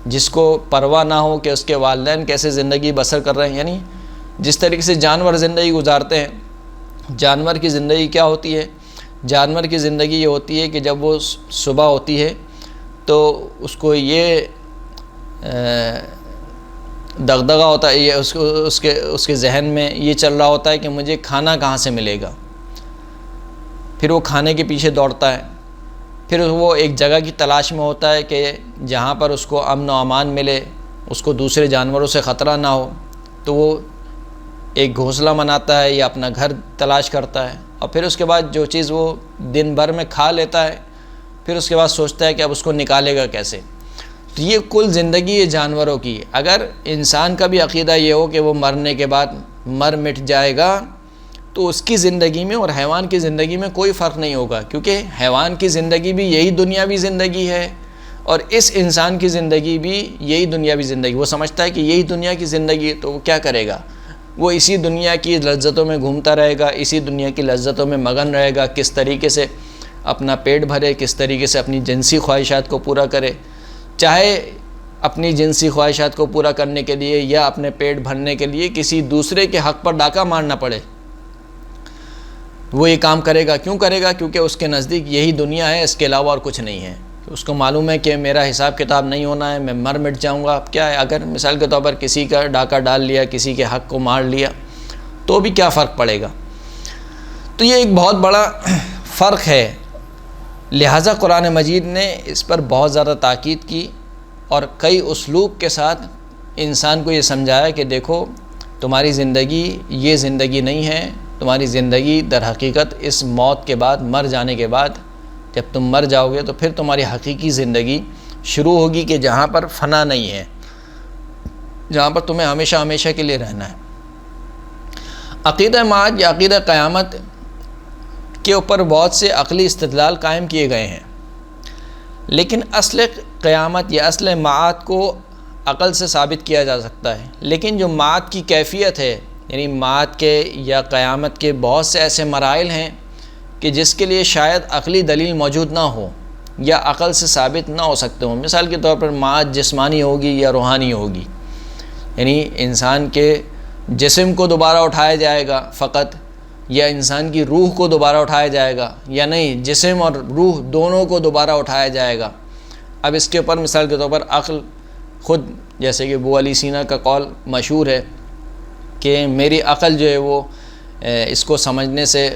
Speaker 1: جس کو پرواہ نہ ہو کہ اس کے والدین کیسے زندگی بسر کر رہے ہیں۔ یعنی جس طریقے سے جانور زندگی گزارتے ہیں، جانور کی زندگی کیا ہوتی ہے؟ جانور کی زندگی یہ ہوتی ہے کہ جب وہ صبح ہوتی ہے تو اس کو یہ دغدغہ ہوتا ہے، یہ اس کے ذہن میں یہ چل رہا ہوتا ہے کہ مجھے کھانا کہاں سے ملے گا، پھر وہ کھانے کے پیچھے دوڑتا ہے، پھر وہ ایک جگہ کی تلاش میں ہوتا ہے کہ جہاں پر اس کو امن و امان ملے، اس کو دوسرے جانوروں سے خطرہ نہ ہو، تو وہ ایک گھونسلہ بناتا ہے یا اپنا گھر تلاش کرتا ہے، اور پھر اس کے بعد جو چیز وہ دن بھر میں کھا لیتا ہے پھر اس کے بعد سوچتا ہے کہ اب اس کو نکالے گا کیسے۔ تو یہ کل زندگی ہے جانوروں کی۔ اگر انسان کا بھی عقیدہ یہ ہو کہ وہ مرنے کے بعد مٹ جائے گا تو اس کی زندگی میں اور حیوان کی زندگی میں کوئی فرق نہیں ہوگا، کیونکہ حیوان کی زندگی بھی یہی دنیاوی زندگی ہے اور اس انسان کی زندگی بھی یہی دنیاوی زندگی۔ وہ سمجھتا ہے کہ یہی دنیا کی زندگی ہے تو وہ کیا کرے گا؟ وہ اسی دنیا کی لذتوں میں گھومتا رہے گا، اسی دنیا کی لذتوں میں مگن رہے گا، کس طریقے سے اپنا پیٹ بھرے، کس طریقے سے اپنی جنسی خواہشات کو پورا کرے، چاہے اپنی جنسی خواہشات کو پورا کرنے کے لیے یا اپنے پیٹ بھرنے کے لیے کسی دوسرے کے حق پر ڈاکہ مارنا پڑے، وہ یہ کام کرے گا۔ کیوں کرے گا؟ کیونکہ اس کے نزدیک یہی دنیا ہے، اس کے علاوہ اور کچھ نہیں ہے۔ اس کو معلوم ہے کہ میرا حساب کتاب نہیں ہونا ہے، میں مٹ جاؤں گا۔ اب کیا ہے، اگر مثال کے طور پر کسی کا ڈاکہ ڈال لیا، کسی کے حق کو مار لیا تو بھی کیا فرق پڑے گا؟ تو یہ ایک بہت بڑا فرق ہے۔ لہٰذا قرآن مجید نے اس پر بہت زیادہ تاکید کی اور کئی اسلوب کے ساتھ انسان کو یہ سمجھایا کہ دیکھو تمہاری زندگی یہ زندگی نہیں ہے، تمہاری زندگی در حقیقت اس موت کے بعد، مر جانے کے بعد جب تم مر جاؤ گے تو پھر تمہاری حقیقی زندگی شروع ہوگی کہ جہاں پر فنا نہیں ہے، جہاں پر تمہیں ہمیشہ ہمیشہ کے لیے رہنا ہے۔ عقیدہ معاد یا عقیدہ قیامت کے اوپر بہت سے عقلی استدلال قائم کیے گئے ہیں، لیکن اصل قیامت یا اصل معاد کو عقل سے ثابت کیا جا سکتا ہے، لیکن جو معاد کی کیفیت ہے، یعنی معاد کے یا قیامت کے بہت سے ایسے مراحل ہیں کہ جس کے لیے شاید عقلی دلیل موجود نہ ہو یا عقل سے ثابت نہ ہو سکتے ہوں۔ مثال کے طور پر معاد جسمانی ہوگی یا روحانی ہوگی، یعنی انسان کے جسم کو دوبارہ اٹھایا جائے گا فقط، یا انسان کی روح کو دوبارہ اٹھایا جائے گا، یا نہیں جسم اور روح دونوں کو دوبارہ اٹھایا جائے گا۔ اب اس کے اوپر مثال کے طور پر عقل خود، جیسے کہ ابو علی سینا کا قول مشہور ہے کہ میری عقل جو ہے وہ اس کو سمجھنے سے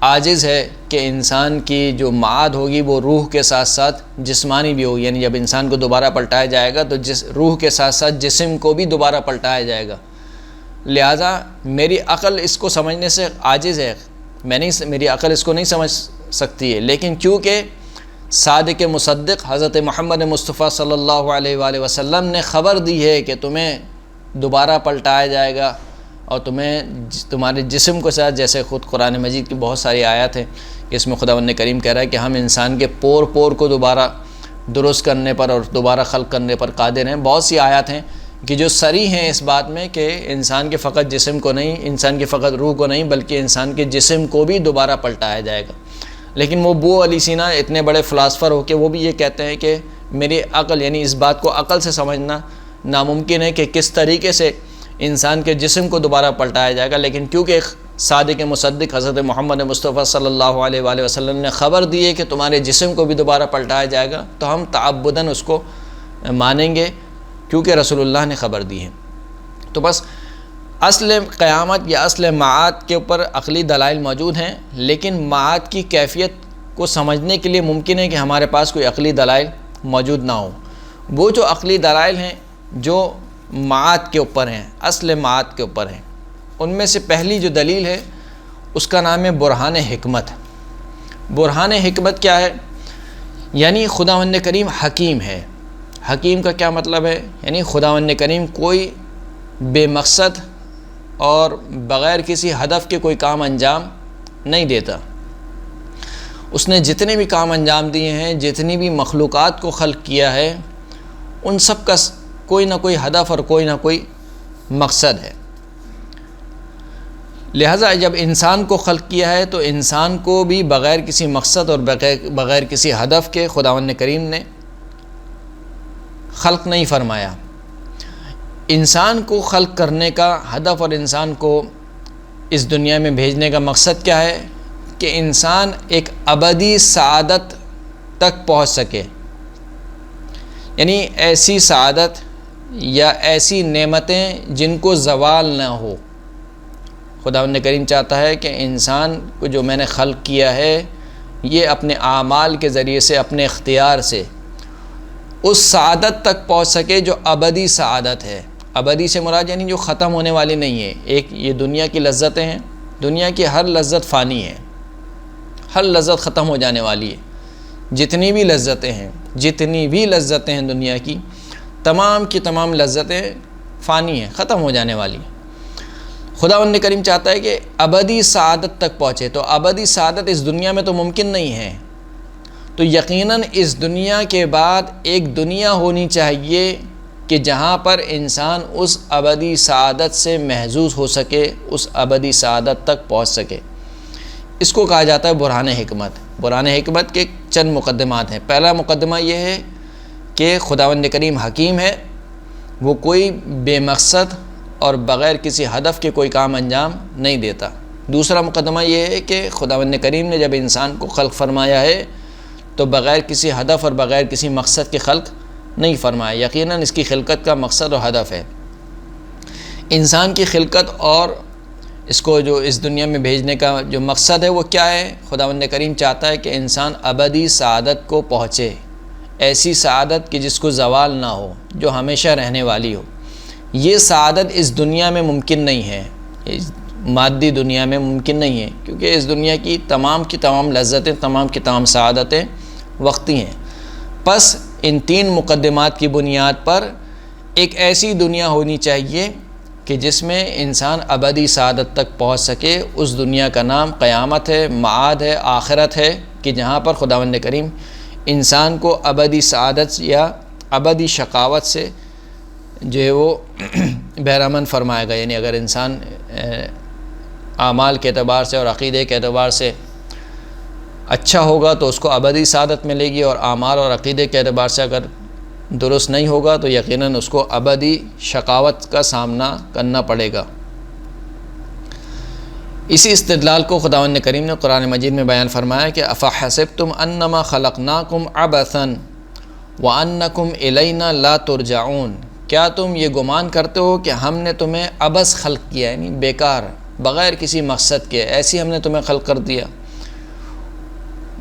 Speaker 1: عاجز ہے کہ انسان کی جو معاد ہوگی وہ روح کے ساتھ ساتھ جسمانی بھی ہوگی، یعنی جب انسان کو دوبارہ پلٹایا جائے گا تو روح کے ساتھ ساتھ جسم کو بھی دوبارہ پلٹایا جائے گا۔ لہٰذا میری عقل اس کو سمجھنے سے عاجز ہے، میری عقل اس کو نہیں سمجھ سکتی ہے، لیکن کیونکہ صادق مصدق حضرت محمد مصطفیٰ صلی اللہ علیہ وآلہ وسلم نے خبر دی ہے کہ تمہیں دوبارہ پلٹایا جائے گا اور تمہارے جسم کے ساتھ، جیسے خود قرآن مجید کی بہت ساری آیات ہیں کہ اس میں خداوند کریم کہہ رہا ہے کہ ہم انسان کے پور پور کو دوبارہ درست کرنے پر اور دوبارہ خلق کرنے پر قادر ہیں۔ بہت سی آیات ہیں کہ جو صریح ہیں اس بات میں کہ انسان کے فقط جسم کو نہیں، انسان کے فقط روح کو نہیں، بلکہ انسان کے جسم کو بھی دوبارہ پلٹایا جائے گا۔ لیکن وہ ابو علی سینا اتنے بڑے فلاسفر ہو کے وہ بھی یہ کہتے ہیں کہ میری عقل، یعنی اس بات کو عقل سے سمجھنا ناممکن ہے کہ کس طریقے سے انسان کے جسم کو دوبارہ پلٹایا جائے گا، لیکن کیونکہ صادق مصدق حضرت محمد مصطفیٰ صلی اللہ علیہ وآلہ وسلم نے خبر دی ہے کہ تمہارے جسم کو بھی دوبارہ پلٹایا جائے گا، تو ہم تعبداً اس کو مانیں گے کیونکہ رسول اللہ نے خبر دی ہے۔ تو بس اصل قیامت یا اصل معاد کے اوپر عقلی دلائل موجود ہیں، لیکن معاد کی کیفیت کو سمجھنے کے لیے ممکن ہے کہ ہمارے پاس کوئی عقلی دلائل موجود نہ ہو۔ وہ جو عقلی دلائل ہیں جو معاد کے اوپر ہیں، اصل معاد کے اوپر ہیں، ان میں سے پہلی جو دلیل ہے اس کا نام ہے برہان حکمت۔ برہان حکمت کیا ہے؟ یعنی خداوند کریم حکیم ہے۔ حکیم کا کیا مطلب ہے؟ یعنی خداوند کریم کوئی بے مقصد اور بغیر کسی ہدف کے کوئی کام انجام نہیں دیتا۔ اس نے جتنے بھی کام انجام دیے ہیں، جتنی بھی مخلوقات کو خلق کیا ہے، ان سب کا کوئی نہ کوئی ہدف اور کوئی نہ کوئی مقصد ہے۔ لہٰذا جب انسان کو خلق کیا ہے تو انسان کو بھی بغیر کسی مقصد اور بغیر کسی ہدف کے خداوند کریم نے خلق نہیں فرمایا۔ انسان کو خلق کرنے کا ہدف اور انسان کو اس دنیا میں بھیجنے کا مقصد کیا ہے؟ کہ انسان ایک ابدی سعادت تک پہنچ سکے، یعنی ایسی سعادت یا ایسی نعمتیں جن کو زوال نہ ہو۔ خداوند کریم چاہتا ہے کہ انسان کو جو میں نے خلق کیا ہے یہ اپنے اعمال کے ذریعے سے، اپنے اختیار سے اس سعادت تک پہنچ سکے جو ابدی سعادت ہے۔ ابدی سے مراد یعنی جو ختم ہونے والی نہیں ہے۔ ایک یہ دنیا کی لذتیں ہیں، دنیا کی ہر لذت فانی ہے، ہر لذت ختم ہو جانے والی ہے۔ جتنی بھی لذتیں ہیں دنیا کی، تمام کی تمام لذتیں فانی ہیں، ختم ہو جانے والی ہیں۔ خداوند کریم چاہتا ہے کہ ابدی سعادت تک پہنچے، تو ابدی سعادت اس دنیا میں تو ممکن نہیں ہے، تو یقیناً اس دنیا کے بعد ایک دنیا ہونی چاہیے کہ جہاں پر انسان اس ابدی سعادت سے محظوظ ہو سکے، اس ابدی سعادت تک پہنچ سکے۔ اس کو کہا جاتا ہے برہان حکمت۔ برہان حکمت کے چند مقدمات ہیں۔ پہلا مقدمہ یہ ہے کہ خداوند کریم حکیم ہے، وہ کوئی بے مقصد اور بغیر کسی ہدف کے کوئی کام انجام نہیں دیتا۔ دوسرا مقدمہ یہ ہے کہ خداوند کریم نے جب انسان کو خلق فرمایا ہے تو بغیر کسی ہدف اور بغیر کسی مقصد کے خلق نہیں فرمایا۔ یقیناً اس کی خلقت کا مقصد اور ہدف ہے۔ انسان کی خلقت اور اس کو جو اس دنیا میں بھیجنے کا جو مقصد ہے وہ کیا ہے؟ خداوند کریم چاہتا ہے کہ انسان ابدی سعادت کو پہنچے، ایسی سعادت کہ جس کو زوال نہ ہو، جو ہمیشہ رہنے والی ہو۔ یہ سعادت اس دنیا میں ممکن نہیں ہے، مادی دنیا میں ممکن نہیں ہے، کیونکہ اس دنیا کی تمام لذتیں، تمام کی تمام سعادتیں وقتی ہیں۔ پس ان تین مقدمات کی بنیاد پر ایک ایسی دنیا ہونی چاہیے کہ جس میں انسان ابدی سعادت تک پہنچ سکے۔ اس دنیا کا نام قیامت ہے، معاد ہے، آخرت ہے، کہ جہاں پر خداوند کریم انسان کو ابدی سعادت یا ابدی شقاوت سے جو ہے وہ بہرامند فرمائے گا۔ یعنی اگر انسان اعمال کے اعتبار سے اور عقیدے کے اعتبار سے اچھا ہوگا تو اس کو ابدی سعادت ملے گی، اور اعمال اور عقیدے کے اعتبار سے اگر درست نہیں ہوگا تو یقیناً اس کو ابدی شقاوت کا سامنا کرنا پڑے گا۔ اسی استدلال کو خداوند کریم نے قرآن مجید میں بیان فرمایا کہ افحسبتم انما خلقناکم عبثا وانکم الینا لا ترجعون، کیا تم یہ گمان کرتے ہو کہ ہم نے تمہیں عبث خلق کیا، یعنی بیکار، بغیر کسی مقصد کے ایسی ہم نے تمہیں خلق کر دیا۔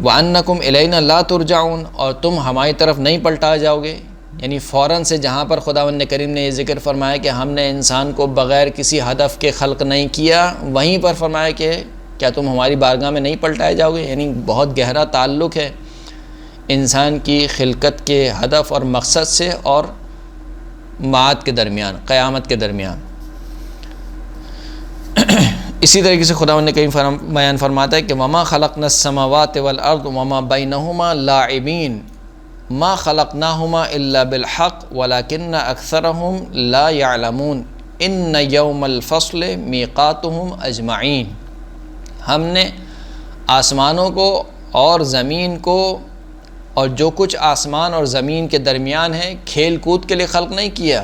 Speaker 1: وَأَنَّكُمْ إِلَيْنَا لَا تُرْجَعُونَ، اور تم ہماری طرف نہیں پلٹائے جاؤ گے۔ یعنی فوراً سے جہاں پر خداوند کریم نے یہ ذکر فرمایا کہ ہم نے انسان کو بغیر کسی ہدف کے خلق نہیں کیا، وہیں پر فرمایا کہ کیا تم ہماری بارگاہ میں نہیں پلٹائے جاؤ گے۔ یعنی بہت گہرا تعلق ہے انسان کی خلقت کے ہدف اور مقصد سے اور معاد کے درمیان، قیامت کے درمیان۔ اسی طریقے سے خداوند کریم بیان فرماتا ہے کہ وَمَا خَلَقْنَا السَّمَاوَاتِ وَالْأَرْضَ وَمَا بَيْنَهُمَا لَاعِبِينَ مَا خَلَقْنَاهُمَا إِلَّا بِالْحَقِّ وَلَكِنَّ أَكْثَرَهُمْ لَا يَعْلَمُونَ إِنَّ يَوْمَ الْفَصْلِ مِيقَاتُهُمْ أَجْمَعِينَ، ہم نے آسمانوں کو اور زمین کو اور جو کچھ آسمان اور زمین کے درمیان ہے کھیل کود کے لیے خلق نہیں کیا،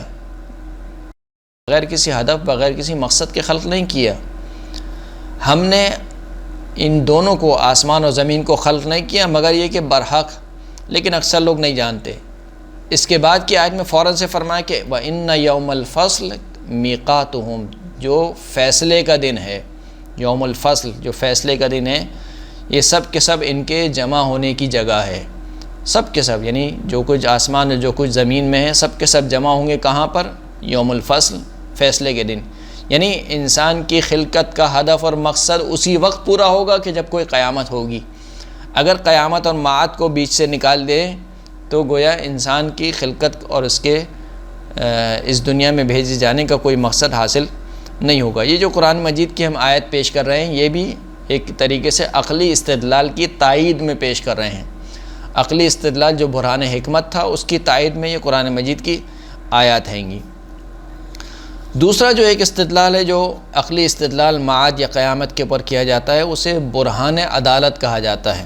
Speaker 1: بغیر کسی ہدف، بغیر کسی مقصد کے خلق نہیں کیا۔ ہم نے ان دونوں کو، آسمان اور زمین کو خلق نہیں کیا مگر یہ کہ برحق، لیکن اکثر لوگ نہیں جانتے۔ اس کے بعد کی آیت میں فوراً سے فرمایا کہ وَإِنَّ يَوْمَ الْفَصْلِ مِيقَاتُهُمْ، جو فیصلے کا دن ہے، یوم الفصل جو فیصلے کا دن ہے، یہ سب کے سب ان کے جمع ہونے کی جگہ ہے۔ سب کے سب، یعنی جو کچھ آسمان اور جو کچھ زمین میں ہے سب کے سب جمع ہوں گے کہاں پر؟ یوم الفصل، فیصلے کے دن۔ یعنی انسان کی خلقت کا ہدف اور مقصد اسی وقت پورا ہوگا کہ جب کوئی قیامت ہوگی۔ اگر قیامت اور معاد کو بیچ سے نکال دے تو گویا انسان کی خلقت اور اس کے اس دنیا میں بھیجے جانے کا کوئی مقصد حاصل نہیں ہوگا۔ یہ جو قرآن مجید کی ہم آیت پیش کر رہے ہیں یہ بھی ایک طریقے سے عقلی استدلال کی تائید میں پیش کر رہے ہیں۔ عقلی استدلال جو برہان حکمت تھا اس کی تائید میں یہ قرآن مجید کی آیات ہیں گی۔ دوسرا جو ایک استدلال ہے جو عقلی استدلال معاد یا قیامت کے اوپر کیا جاتا ہے اسے برہان عدالت کہا جاتا ہے۔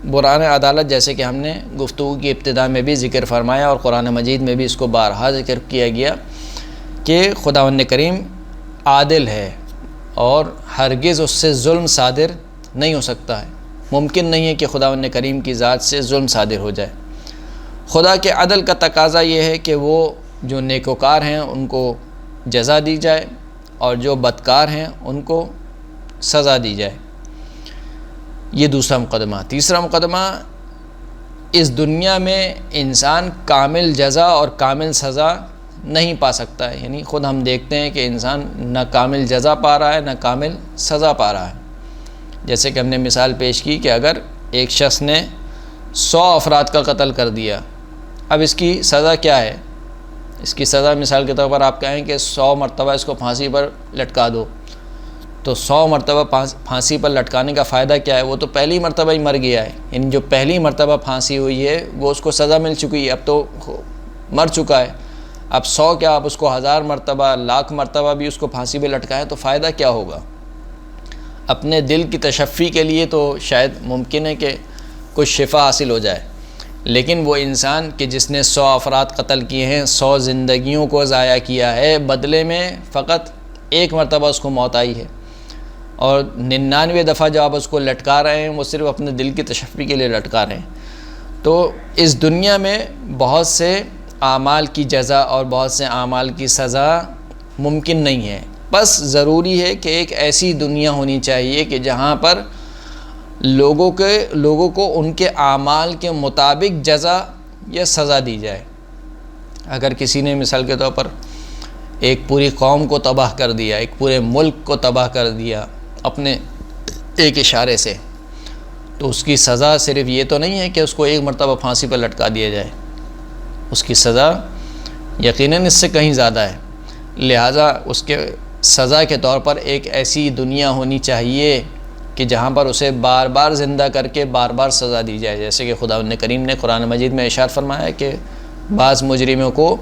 Speaker 1: برہان عدالت جیسے کہ ہم نے گفتگو کی ابتدا میں بھی ذکر فرمایا اور قرآن مجید میں بھی اس کو بارہا ذکر کیا گیا کہ خداوند کریم عادل ہے اور ہرگز اس سے ظلم صادر نہیں ہو سکتا ہے۔ ممکن نہیں ہے کہ خداوند کریم کی ذات سے ظلم صادر ہو جائے۔ خدا کے عدل کا تقاضا یہ ہے کہ وہ جو نیکوکار ہیں ان کو جزا دی جائے اور جو بدکار ہیں ان کو سزا دی جائے۔ یہ دوسرا مقدمہ۔ تیسرا مقدمہ، اس دنیا میں انسان کامل جزا اور کامل سزا نہیں پا سکتا ہے، یعنی خود ہم دیکھتے ہیں کہ انسان نہ کامل جزا پا رہا ہے نہ کامل سزا پا رہا ہے۔ جیسے کہ ہم نے مثال پیش کی کہ اگر ایک شخص نے 100 افراد کا قتل کر دیا، اب اس کی سزا کیا ہے؟ اس کی سزا مثال کے طور پر آپ کہیں کہ 100 مرتبہ اس کو پھانسی پر لٹکا دو، تو 100 مرتبہ پھانسی پر لٹکانے کا فائدہ کیا ہے؟ وہ تو پہلی مرتبہ ہی مر گیا ہے، یعنی جو پہلی مرتبہ پھانسی ہوئی ہے وہ اس کو سزا مل چکی ہے، اب تو مر چکا ہے۔ اب 100 کیا آپ اس کو 1000 مرتبہ، لاکھ مرتبہ بھی اس کو پھانسی پہ لٹکائیں تو فائدہ کیا ہوگا؟ اپنے دل کی تشفی کے لیے تو شاید ممکن ہے کہ کچھ شفا حاصل ہو جائے، لیکن وہ انسان کہ جس نے 100 افراد قتل کیے ہیں، 100 زندگیوں کو ضائع کیا ہے، بدلے میں فقط ایک مرتبہ اس کو موت آئی ہے، اور 99 دفعہ جو آپ اس کو لٹکا رہے ہیں وہ صرف اپنے دل کی تشفی کے لیے لٹکا رہے ہیں۔ تو اس دنیا میں بہت سے اعمال کی جزا اور بہت سے اعمال کی سزا ممکن نہیں ہے، بس ضروری ہے کہ ایک ایسی دنیا ہونی چاہیے کہ جہاں پر لوگوں کو ان کے اعمال کے مطابق جزا یا سزا دی جائے۔ اگر کسی نے مثال کے طور پر ایک پوری قوم کو تباہ کر دیا، ایک پورے ملک کو تباہ کر دیا اپنے ایک اشارے سے، تو اس کی سزا صرف یہ تو نہیں ہے کہ اس کو ایک مرتبہ پھانسی پر لٹکا دیا جائے، اس کی سزا یقیناً اس سے کہیں زیادہ ہے۔ لہٰذا اس کے سزا کے طور پر ایک ایسی دنیا ہونی چاہیے کہ جہاں پر اسے بار بار زندہ کر کے بار بار سزا دی جائے، جیسے کہ خداوند کریم نے قرآن مجید میں ارشاد فرمایا ہے کہ بعض مجرموں کو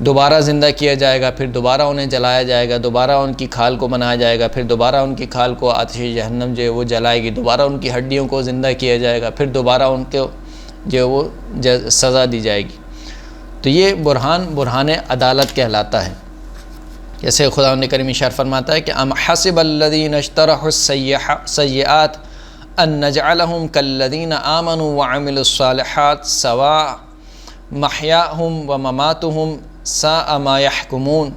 Speaker 1: دوبارہ زندہ کیا جائے گا، پھر دوبارہ انہیں جلایا جائے گا، دوبارہ ان کی کھال کو بنایا جائے گا، پھر دوبارہ ان کی کھال کو آتش جہنم جو ہے وہ جلائے گی، دوبارہ ان کی ہڈیوں کو زندہ کیا جائے گا، پھر دوبارہ ان کو جو وہ سزا دی جائے گی۔ تو یہ برہان عدالت کہلاتا ہے۔ جیسے خداوند کریم ارشاد فرماتا ہے کہ ام حسب الذین اجترحوا السیئات ان نجعلہم کالذین آمنوا وعملوا الصالحات سواء محیاہم ومماتہم ساء ما یحکمون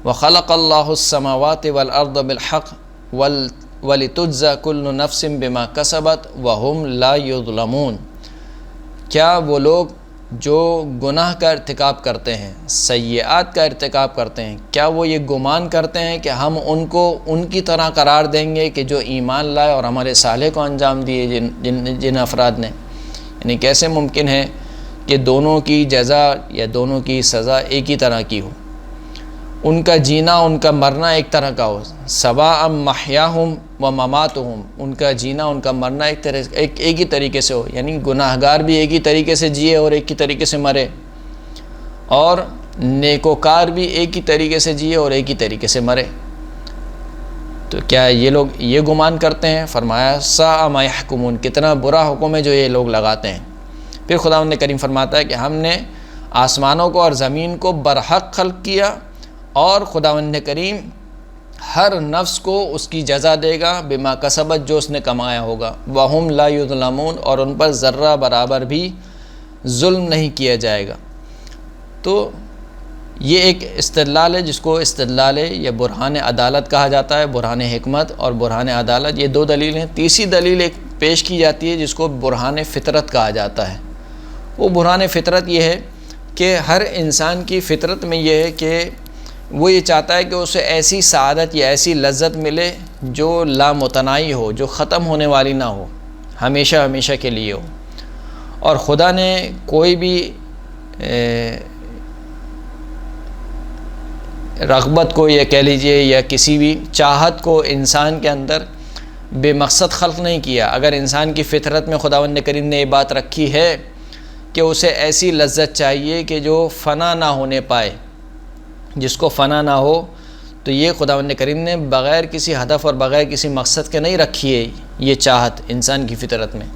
Speaker 1: وخلق اللہ السماوات والارض بالحق ولتجزى کل نفس بما کسبت وہم لا یظلمون۔ کیا وہ لوگ جو گناہ کا ارتکاب کرتے ہیں، سیئات کا ارتکاب کرتے ہیں، کیا وہ یہ گمان کرتے ہیں کہ ہم ان کو ان کی طرح قرار دیں گے کہ جو ایمان لائے اور ہمارے صالح کو انجام دیے جن افراد نے؟ یعنی کیسے ممکن ہے کہ دونوں کی جزا یا دونوں کی سزا ایک ہی طرح کی ہو، ان کا جینا ان کا مرنا ایک طرح کا ہو، سواء محیاہم و مماتہم، ان کا جینا ان کا مرنا ایک ہی طریقے سے ہو، یعنی گناہگار بھی ایک ہی طریقے سے جیے اور ایک ہی طریقے سے مرے، اور نیکوکار بھی ایک ہی طریقے سے جیے اور ایک ہی طریقے سے مرے۔ تو کیا یہ لوگ یہ گمان کرتے ہیں؟ فرمایا ساء ما یحکمون، کتنا برا حکم ہے جو یہ لوگ لگاتے ہیں۔ پھر خداوند کریم فرماتا ہے کہ ہم نے آسمانوں کو اور زمین کو برحق خلق کیا، اور خداوند کریم ہر نفس کو اس کی جزا دے گا بما کسبت، جو اس نے کمایا ہوگا، وہم لا یظلمون، اور ان پر ذرہ برابر بھی ظلم نہیں کیا جائے گا۔ تو یہ ایک استدلال ہے جس کو استدلال یا برہان عدالت کہا جاتا ہے، برہان حکمت اور برہان عدالت، یہ دو دلیل ہیں۔ تیسری دلیل ایک پیش کی جاتی ہے جس کو برہان فطرت کہا جاتا ہے۔ وہ برہان فطرت یہ ہے کہ ہر انسان کی فطرت میں یہ ہے کہ وہ یہ چاہتا ہے کہ اسے ایسی سعادت یا ایسی لذت ملے جو لامتناہی ہو، جو ختم ہونے والی نہ ہو، ہمیشہ ہمیشہ کے لیے ہو۔ اور خدا نے کوئی بھی رغبت کو یا کہہ لیجئے یا کسی بھی چاہت کو انسان کے اندر بے مقصد خلق نہیں کیا۔ اگر انسان کی فطرت میں خداوند کریم نے یہ بات رکھی ہے کہ اسے ایسی لذت چاہیے کہ جو فنا نہ ہونے پائے، جس کو فنا نہ ہو، تو یہ خداوند کریم نے بغیر کسی ہدف اور بغیر کسی مقصد کے نہیں رکھی ہے یہ چاہت انسان کی فطرت میں۔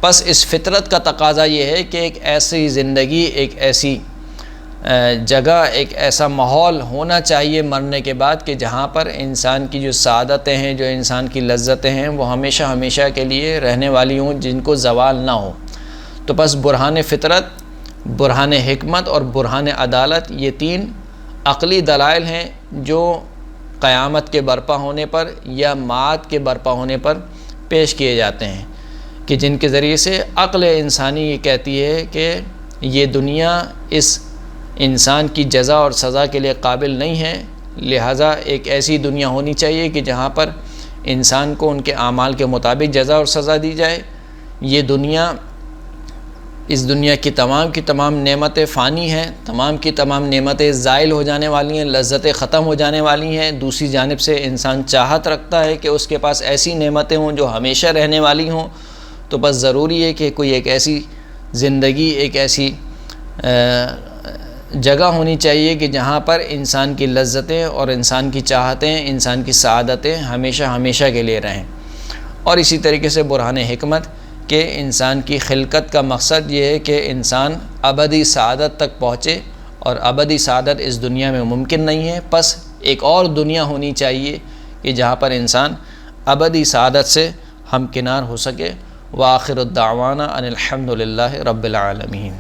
Speaker 1: بس اس فطرت کا تقاضا یہ ہے کہ ایک ایسی زندگی، ایک ایسی جگہ، ایک ایسا ماحول ہونا چاہیے مرنے کے بعد کہ جہاں پر انسان کی جو سعادتیں ہیں، جو انسان کی لذتیں ہیں، وہ ہمیشہ ہمیشہ کے لیے رہنے والی ہوں، جن کو زوال نہ ہو۔ تو بس برہان فطرت، برہان حکمت اور برہان عدالت، یہ تین عقلی دلائل ہیں جو قیامت کے برپا ہونے پر یا معاد کے برپا ہونے پر پیش کیے جاتے ہیں، کہ جن کے ذریعے سے عقل انسانی یہ کہتی ہے کہ یہ دنیا اس انسان کی جزا اور سزا کے لیے قابل نہیں ہے، لہٰذا ایک ایسی دنیا ہونی چاہیے کہ جہاں پر انسان کو ان کے اعمال کے مطابق جزا اور سزا دی جائے۔ یہ دنیا، اس دنیا کی تمام نعمتیں فانی ہیں، تمام کی تمام نعمتیں زائل ہو جانے والی ہیں، لذتیں ختم ہو جانے والی ہیں۔ دوسری جانب سے انسان چاہت رکھتا ہے کہ اس کے پاس ایسی نعمتیں ہوں جو ہمیشہ رہنے والی ہوں۔ تو بس ضروری ہے کہ کوئی ایک ایسی زندگی، ایک ایسی جگہ ہونی چاہیے کہ جہاں پر انسان کی لذتیں اور انسان کی چاہتیں، انسان کی سعادتیں ہمیشہ ہمیشہ کے لیے رہیں۔ اور اسی طریقے سے برہان حکمت کہ انسان کی خلقت کا مقصد یہ ہے کہ انسان ابدی سعادت تک پہنچے، اور ابدی سعادت اس دنیا میں ممکن نہیں ہے، پس ایک اور دنیا ہونی چاہیے کہ جہاں پر انسان ابدی سعادت سے ہمکنار ہو سکے۔ وآخر الدعوانا ان الحمد للہ رب العالمین۔